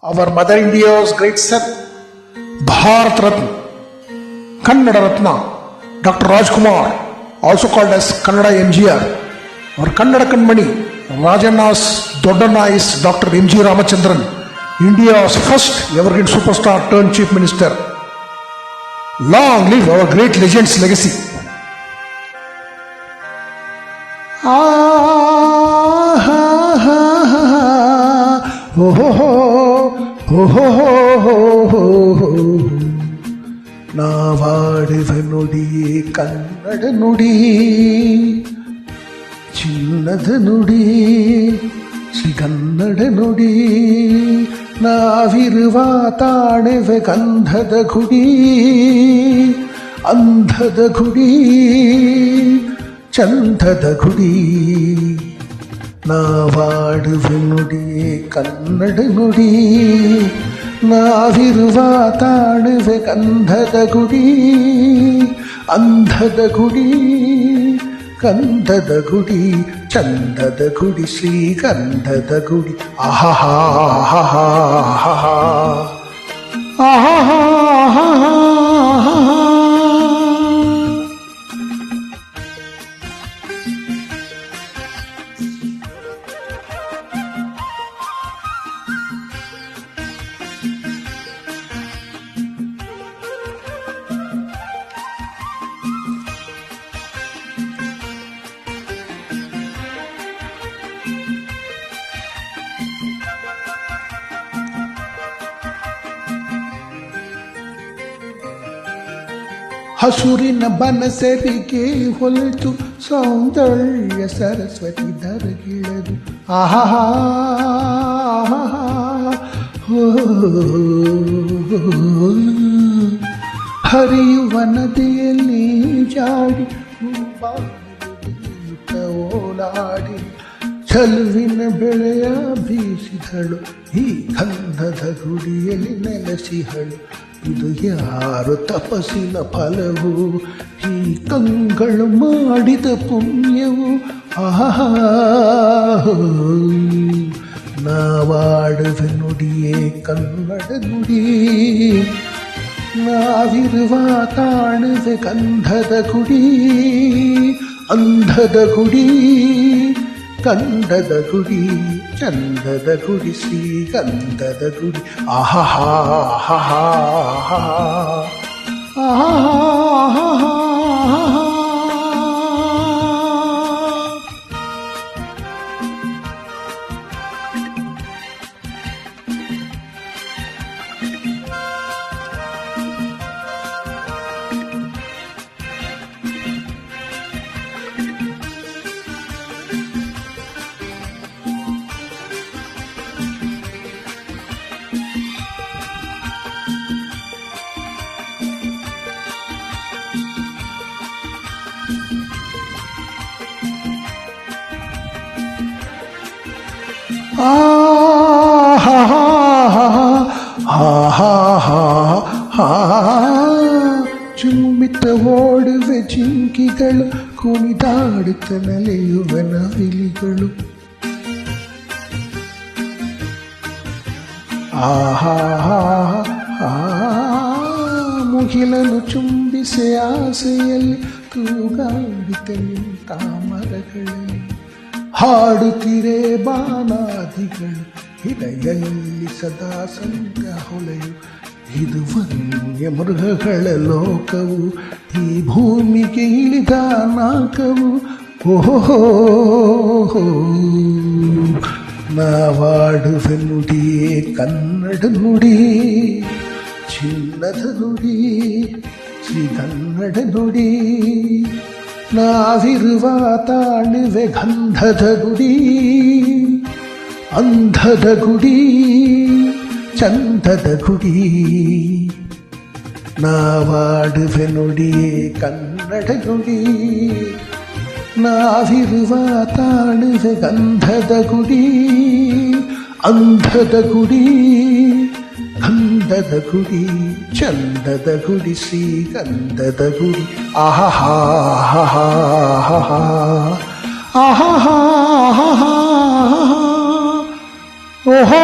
Our Mother India's great son, Bharat Ratna, Kannada Ratna, Dr. Rajkumar, also called as Kannada MGR, or Kannada Kanmani, Rajanna's Doddanna is Dr. M.G. Ramachandran, India's first evergreen superstar turned chief minister. Long live our great legend's legacy. ನಾವಾಡುವ ನುಡಿಯೇ Kannada ನುಡಿ, ಚಿನ್ನದ ನುಡಿ, ಶ್ರೀಗನ್ನಡ ನುಡಿ. ನಾವಿರುವ ತಾಣೆವೆ ಗಂಧದ ಗುಡಿ, ಅಂಧದ ಗುಡಿ, ಚಂದದ ಗುಡಿ. ನಾವಾಡುವ ನುಡಿಯೇ ಕನ್ನಡ ನುಡಿ, ನಾವಿರುವ ತಾಣುವೆ ಗಂಧದ ಗುಡಿ, ಅಂಧದ ಗುಡಿ, ಗಂಧದ ಗುಡಿ, ಚಂದದ ಗುಡಿ, ಶ್ರೀಗಂಧದ ಗುಡಿ. ಆಹಾ ಆಹಾ ಆಹಾ. ಹಸುರಿನ ಬನಸರಿಗೆ ಹೊಲಿತು ಸೌಂದರ್ಯ ಸರಸ್ವತಿ ಧರಗಿಳದು. ಆಹಾ ಹರಿಯುವ ನದಿಯಲ್ಲಿ ಜಾಡಿ ಓಲಾಡಿ ಚಲುವಿನ ಬೆಳೆಯ ಬೀಸಿದಳು, ಈ ಗಂಧದ ಗುಡಿಯಲ್ಲಿ ನೆಲೆಸಿಹಳು. ಇದು ಯಾರು ತಪಸ್ಸಿನ ಫಲವು, ಈ ಕಂಗಳು ಮಾಡಿದ ಪುಣ್ಯವು. ಆಹಾ ನಾವಾಡುವ ನುಡಿಯೇ ಕನ್ನಡ ನುಡಿ, ನಾವಿರುವ ತಾಣುವೆ ಗಂಧದ ಗುಡಿ, ಅಂಧದ ಗುಡಿ, ಕಂದದ ಗುಡಿ, ಚಂದದ ಗುಡಿ, ಶ್ರೀಗಂಧದ ಗುಡಿ. ಆಹಾ ಆಹಾ ಆಹಾ. ಚುಮ್ಮಿತ ಓಡುವೆ ಜಿಂಕಿಗಳು, ಕುಣಿದಾಡುತ್ತ ನಲಿಯುವ ನವಿಲಿಗಳು. ಮುಗಿಲನ್ನು ಚುಂಬಿಸಿ ಆಸೆಯಲ್ಲಿ ತೂಗಾಡುತ್ತ ನಿಂತ ಮರಗಳಲ್ಲಿ. ಹಾಡುತ್ತಿರೆ ಬಾನಾದಿಗಳು, ಹಿಡೆಯಲ್ಲಿ ಸದಾ ಸಂಗ ಹೊಳೆಯು. ಇದು ವನ್ಯ ಮೃಗಗಳ ಲೋಕವು, ಈ ಭೂಮಿಗೆ ಇಳಿದ ನಾಕವು. ಓಹೋ ನಾವಾಡುವ ನುಡಿಯೇ ಕನ್ನಡ ನುಡಿ, ಚಿನ್ನದ ನುಡಿ, ಶ್ರೀಗನ್ನಡ ನುಡಿ. ನಾವಿರುವ ತಾಣುವೆ ಗಂಧದ ಗುಡಿ, ಅಂಧದ ಗುಡಿ, ಚಂದದ ಗುಡಿ. ನಾವಾಡುವೆ ನುಡಿಯೇ ಕನ್ನಡ ನುಡಿ, ನಾವಿರುವ ತಾಣುವೆ ಗಂಧದ ಗುಡಿ, ಅಂಧದ ಗುಡಿ, ಗಂಧದ ಗುಡಿ, ಚಂದದ ಗುಡಿ, ಶ್ರೀಗಂಧದ ಗುಡಿ. ಆಹಾ ಆಹಾ ಆಹಾ. ಓಹೋ